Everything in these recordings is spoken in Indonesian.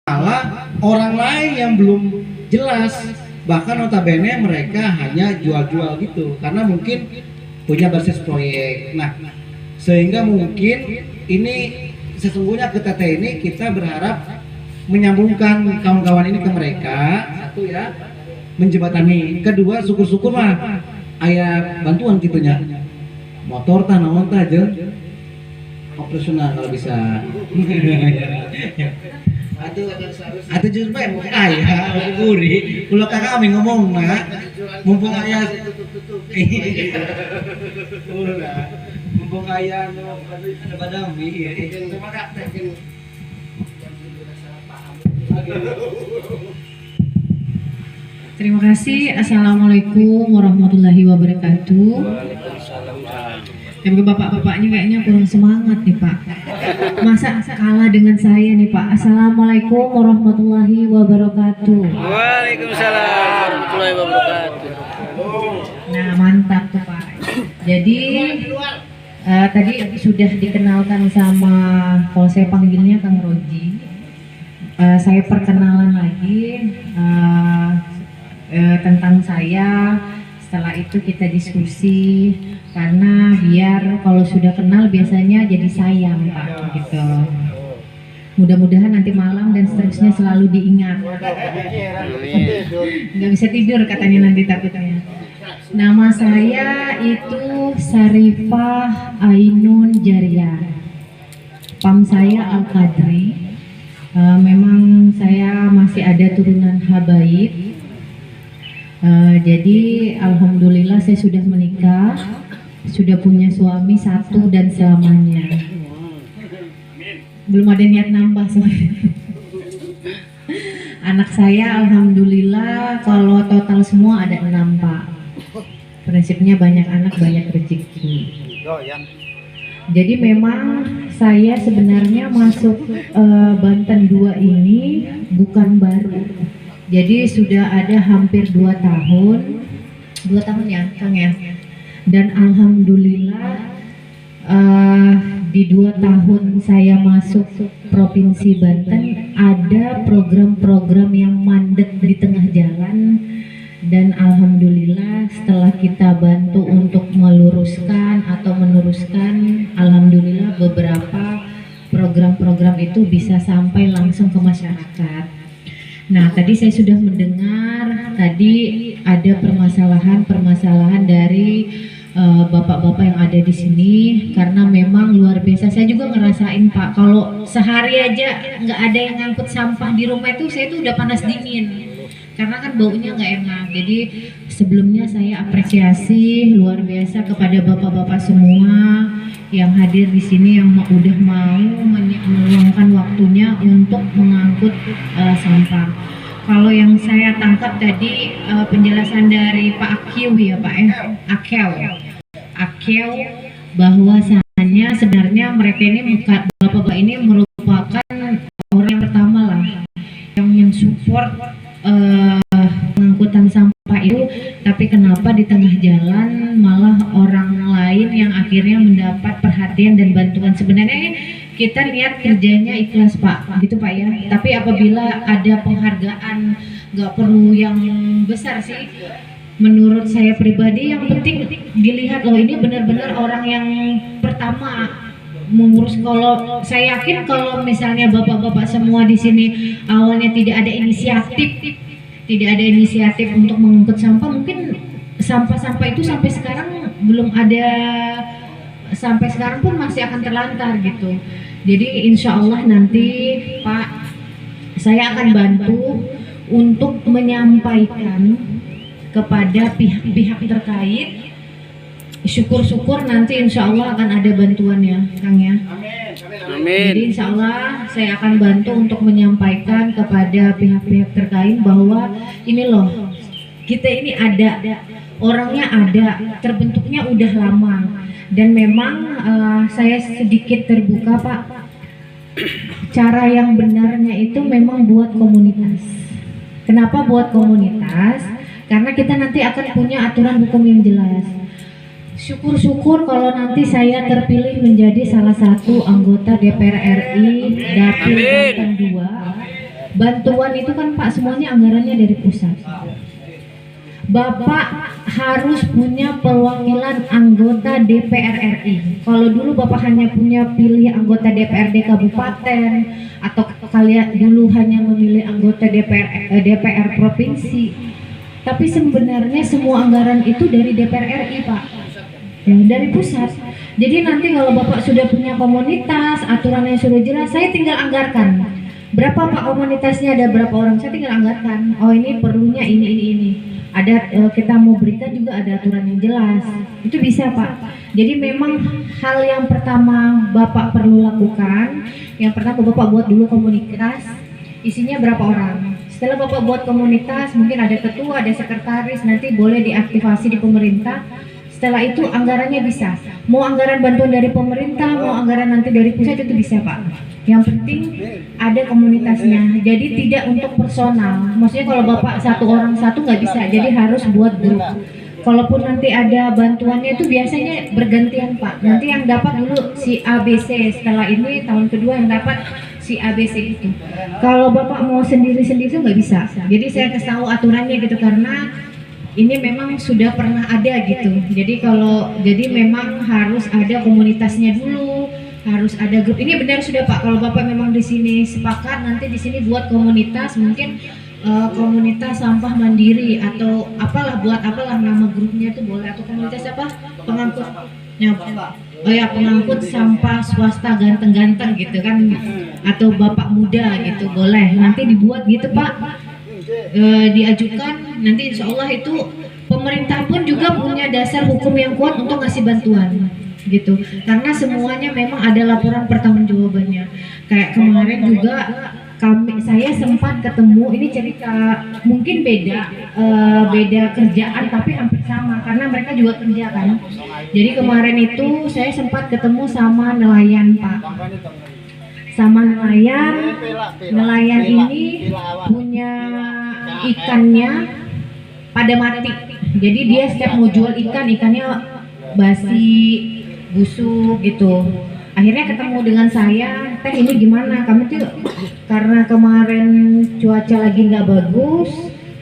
malah orang lain yang belum jelas, bahkan notabene mereka hanya jual-jual gitu karena mungkin punya basis proyek. Nah, sehingga mungkin ini sesungguhnya ke TT ini kita berharap menyambungkan kawan-kawan ini ke mereka, satu ya, menjembatani, kedua syukur-syukur mah aya bantuan gitunya motor tanah aja operasional kalau bisa. Atau justru apa mau kaya gurih kalau kakak kami ngomong mumpung ayah mumpung ayah ada badami cuma kak Terima kasih. Assalamualaikum warahmatullahi wabarakatuh. Tapi bapak-bapaknya kayaknya kurang semangat nih Pak. Masa kalah dengan saya nih Pak. Assalamualaikum warahmatullahi wabarakatuh. Waalaikumsalam warahmatullahi wabarakatuh. Nah mantap tuh Pak. Jadi tadi sudah dikenalkan sama, kalau saya panggilnya Kang Roji. Saya perkenalan lagi tentang saya. Setelah itu kita diskusi, karena biar kalau sudah kenal biasanya jadi sayang Pak gitu. Mudah-mudahan nanti malam dan seterusnya selalu diingat. Nggak bisa tidur katanya nanti takutnya. Nama saya itu Sarifah Ainun Jariah. PAM saya Al-Qadri. Memang saya masih ada turunan habaib. Jadi alhamdulillah saya sudah menikah, sudah punya suami satu dan selamanya. Belum ada niat nambah soalnya. Anak saya alhamdulillah kalau total semua ada 6 Pak. Prinsipnya banyak anak banyak rezeki. Jadi memang saya sebenarnya masuk Banten 2 ini bukan baru. Jadi sudah ada hampir 2 tahun ya Kang ya. Dan alhamdulillah di 2 tahun saya masuk Provinsi Banten ada program-program yang mandek di tengah jalan. Dan alhamdulillah setelah kita bantu untuk meluruskan atau meneruskan, alhamdulillah beberapa program-program itu bisa sampai langsung ke masyarakat. Nah, tadi saya sudah mendengar tadi ada permasalahan dari bapak-bapak yang ada di sini, karena memang luar biasa. Saya juga ngerasain Pak, kalau sehari aja nggak ada yang ngangkut sampah di rumah itu saya tuh udah panas dingin, karena kan baunya nggak enak. Jadi sebelumnya saya apresiasi luar biasa kepada bapak-bapak semua yang hadir di sini, yang udah mau meluangkan waktunya untuk mengangkut sampah. Kalau yang saya tangkap tadi penjelasan dari Pak Akew ya Pak Akew bahwasanya sebenarnya mereka ini bapak-bapak ini merupakan orang yang pertama lah yang support pengangkutan sampah itu, tapi kenapa di tengah jalan malah orang lain yang akhirnya mendapat perhatian dan bantuan. Sebenarnya kita niat kerjanya ikhlas Pak, gitu Pak ya. Tapi apabila ada penghargaan, nggak perlu yang besar sih. Menurut saya pribadi yang penting dilihat loh, ini benar-benar orang yang pertama mengurus. Kalau saya yakin kalau misalnya bapak-bapak semua di sini awalnya tidak ada inisiatif untuk mengangkut sampah, mungkin sampah-sampah itu sampai sekarang belum ada, sampai sekarang pun masih akan terlantar gitu. Jadi insya Allah nanti Pak, saya akan bantu untuk menyampaikan kepada pihak-pihak terkait. Syukur-syukur nanti insya Allah akan ada bantuan ya Kang ya. Amin. Jadi insya Allah saya akan bantu untuk menyampaikan kepada pihak-pihak terkait bahwa ini loh, kita ini ada, orangnya ada, terbentuknya udah lama. Dan memang saya sedikit terbuka Pak, cara yang benarnya itu memang buat komunitas. Kenapa buat komunitas? Karena kita nanti akan punya aturan hukum yang jelas. Syukur-syukur kalau nanti saya terpilih menjadi salah satu anggota DPR RI Dapil Banten 2. bantuan itu kan Pak semuanya anggarannya dari pusat. Bapak harus punya perwakilan anggota DPR RI. Kalau dulu Bapak hanya punya pilih anggota DPRD kabupaten atau kalian dulu hanya memilih anggota DPR provinsi. Tapi sebenarnya semua anggaran itu dari DPR RI, Pak. Ya, dari pusat. Jadi nanti kalau Bapak sudah punya komunitas, aturannya sudah jelas, saya tinggal anggarkan. Berapa Pak komunitasnya, ada berapa orang, saya tinggal anggarkan. Oh ini perlunya ini. Ada kita mau berikan juga ada aturan yang jelas. Itu bisa Pak. Jadi memang hal yang pertama Bapak perlu lakukan, yang pertama Bapak buat dulu komunitas, isinya berapa orang. Setelah Bapak buat komunitas, mungkin ada ketua, ada sekretaris, nanti boleh diaktifasi di pemerintah. Setelah itu anggarannya bisa. Mau anggaran bantuan dari pemerintah, mau anggaran nanti dari pusat itu bisa Pak. Yang penting ada komunitasnya. Jadi tidak untuk personal. Maksudnya kalau Bapak satu orang satu nggak bisa. Jadi harus buat grup. Kalaupun nanti ada bantuannya itu biasanya bergantian Pak. Nanti yang dapat dulu si ABC. Setelah ini tahun kedua yang dapat si ABC itu. Kalau Bapak mau sendiri-sendiri itu nggak bisa. Jadi saya kasih tahu aturannya gitu karena ini memang sudah pernah ada gitu. Jadi memang harus ada komunitasnya dulu, harus ada grup. Ini benar sudah Pak. Kalau Bapak memang di sini sepakat, nanti di sini buat komunitas, mungkin komunitas sampah mandiri atau apalah, buat apalah nama grupnya itu boleh, atau komunitas apa? Pengangkut sampah swasta ganteng-ganteng gitu kan, atau bapak muda gitu boleh. Nanti dibuat gitu Pak. Diajukan, nanti insya Allah itu pemerintah pun juga punya dasar hukum yang kuat untuk ngasih bantuan gitu, karena semuanya memang ada laporan pertanggungjawabannya. Kayak kemarin juga saya sempat ketemu, ini cerita mungkin beda kerjaan tapi hampir sama karena mereka juga kerja kan. Jadi kemarin itu saya sempat ketemu sama nelayan Pak, sama nelayan ini punya ikannya pada mati. Jadi dia setiap mau jual ikannya basi, busuk gitu. Akhirnya ketemu dengan saya, teh ini gimana? Kami tuh karena kemarin cuaca lagi nggak bagus,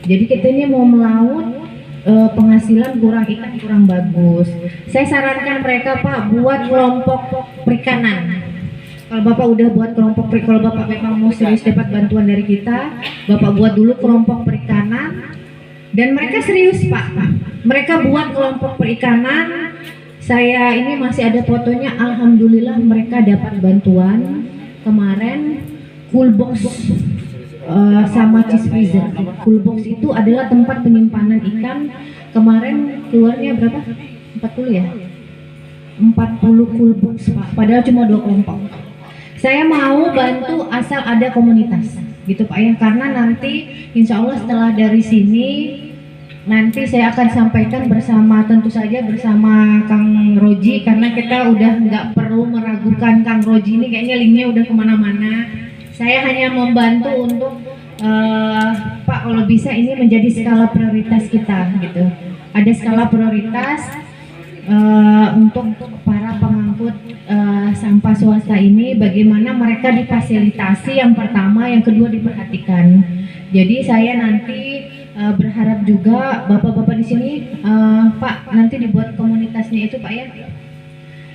jadi kita ini mau melaut, penghasilan ikan kurang bagus. Saya sarankan mereka Pak buat kelompok perikanan. Kalau Bapak udah buat kelompok kalau Bapak memang mau serius dapat bantuan dari kita, Bapak buat dulu kelompok perikanan. Dan mereka serius Pak. Mereka buat kelompok perikanan. Saya ini masih ada fotonya. Alhamdulillah mereka dapat bantuan kemarin. Coolbox sama cheese freezer. Coolbox itu adalah tempat penyimpanan ikan. Kemarin keluarnya berapa? 40 ya? 40 coolbox Pak. Padahal cuma 2 kelompok. Saya mau bantu asal ada komunitas gitu Pak ya, karena nanti insya Allah setelah dari sini nanti saya akan sampaikan tentu saja bersama Kang Roji, karena kita udah nggak perlu meragukan Kang Roji ini, kayaknya linknya udah kemana-mana. Saya hanya membantu untuk Pak kalau bisa ini menjadi skala prioritas kita gitu, ada skala prioritas untuk para pengangkut sampah swasta ini, bagaimana mereka difasilitasi yang pertama, yang kedua diperhatikan. Jadi saya nanti berharap juga bapak-bapak di sini Pak nanti dibuat komunitasnya itu Pak ya.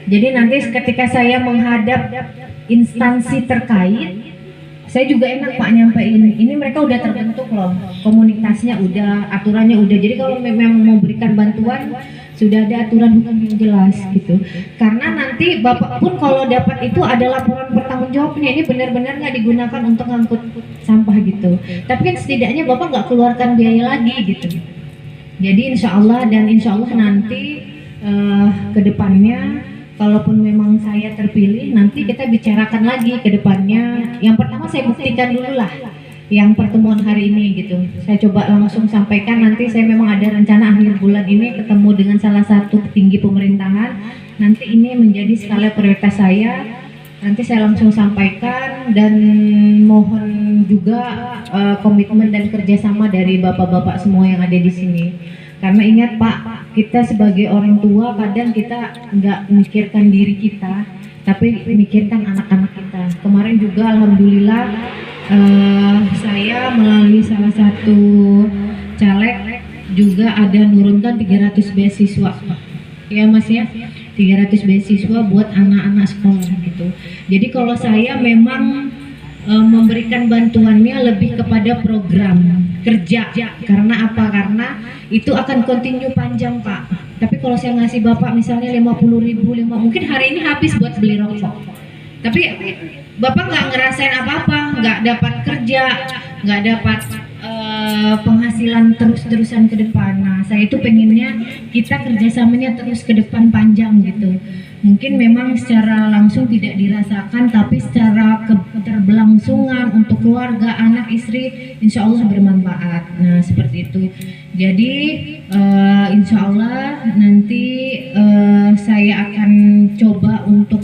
Jadi nanti ketika saya menghadap instansi terkait, saya juga enak Pak nyampein ini mereka udah terbentuk loh, komunitasnya udah, aturannya udah. Jadi kalau memang mau berikan bantuan sudah ada aturan hukum yang jelas gitu. Karena nanti Bapak pun kalau dapat itu ada laporan pertanggungjawabnya, ini benar-benar nggak digunakan untuk ngangkut sampah gitu. Tapi kan setidaknya Bapak nggak keluarkan biaya lagi gitu. Jadi insya Allah nanti ke depannya kalaupun memang saya terpilih, nanti kita bicarakan lagi ke depannya. Yang pertama saya buktikan dulu lah yang pertemuan hari ini gitu. Saya coba langsung sampaikan, nanti saya memang ada rencana akhir bulan ini ketemu dengan salah satu petinggi pemerintahan. Nanti ini menjadi skala prioritas saya. Nanti saya langsung sampaikan dan mohon juga komitmen dan kerjasama dari bapak-bapak semua yang ada di sini. Karena ingat Pak, kita sebagai orang tua kadang kita nggak memikirkan diri kita, tapi memikirkan anak-anak kita. Kemarin juga alhamdulillah saya saya melalui salah satu caleg juga ada nurunkan 300 beasiswa. Ya Mas ya, 300 beasiswa buat anak-anak sekolah gitu. Jadi kalau saya memang memberikan bantuannya lebih kepada program kerja. Karena apa? Karena itu akan continue panjang Pak. Tapi kalau saya ngasih Bapak misalnya 50.000, mungkin hari ini habis buat beli rokok. Tapi Bapak nggak ngerasain apa-apa, nggak dapat kerja, nggak dapat penghasilan terus-terusan ke depan. Nah, saya itu pengennya kita kerjasamanya terus ke depan panjang gitu. Mungkin memang secara langsung tidak dirasakan, tapi secara keterberlangsungan untuk keluarga, anak, istri, insya Allah bermanfaat. Nah, seperti itu. Jadi, insya Allah nanti saya akan coba untuk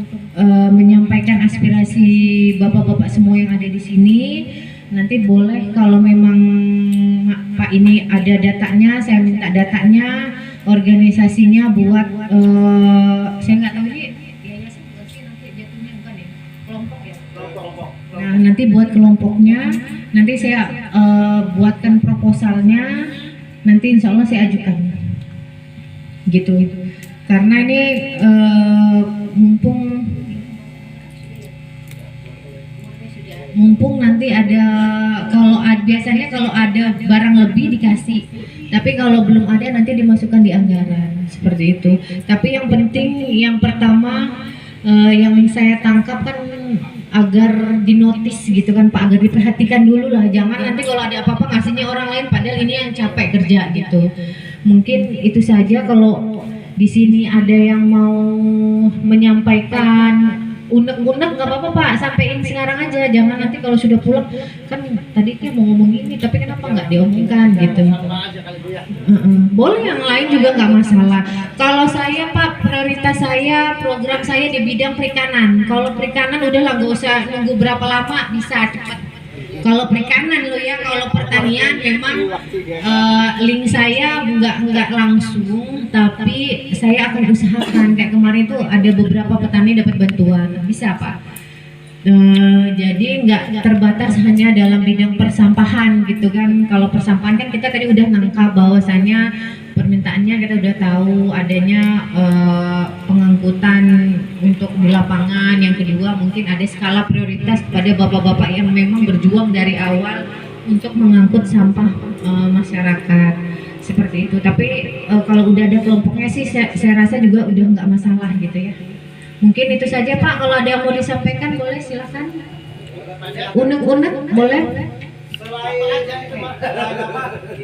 menyampaikan aspirasi bapak-bapak semua yang ada di sini. Nanti boleh kalau memang Pak ini ada datanya, saya minta datanya, organisasinya buat saya nggak tahu ini yayasan bukan sih, nanti jatuhnya bukan ya, kelompok ya. Nah nanti buat kelompoknya, nanti saya buatkan proposalnya, nanti insya Allah saya ajukan, gitu. Karena ini mumpung nanti ada, biasanya kalau ada barang lebih dikasih, tapi kalau belum ada nanti dimasukkan di anggaran, seperti itu. Tapi yang penting yang pertama yang saya tangkap kan agar dinotis gitu kan Pak, agar diperhatikan dulu lah, jangan nanti kalau ada apa-apa ngasihnya orang lain padahal ini yang capek kerja gitu. Mungkin itu saja. Kalau di sini ada yang mau menyampaikan unek-unek nggak apa-apa Pak, sampein sekarang aja, jangan nanti kalau sudah pulang kan tadi dia mau ngomong ini tapi kenapa nggak diomongkan gitu. Boleh yang lain juga nggak masalah. Kalau saya Pak, prioritas saya, program saya di bidang perikanan. Kalau perikanan udahlah nggak usah nunggu berapa lama, bisa cepat. Kalau perikanan lo ya, kalau pertanian memang link saya nggak langsung, tapi saya akan usahakan. Kayak kemarin tuh ada beberapa petani dapat bantuan, bisa Pak. Jadi nggak terbatas hanya dalam bidang persampahan gitu kan. Kalau persampahan kan kita tadi udah nangkap bahwasannya permintaannya kita udah tahu, adanya pengangkutan untuk di lapangan. Yang kedua mungkin ada skala prioritas kepada bapak-bapak yang memang berjuang dari awal untuk mengangkut sampah masyarakat, seperti itu. Tapi kalau udah ada kelompoknya sih saya rasa juga udah nggak masalah gitu ya. Mungkin itu saja Pak, kalau ada yang mau disampaikan boleh silakan. Unek-unek boleh.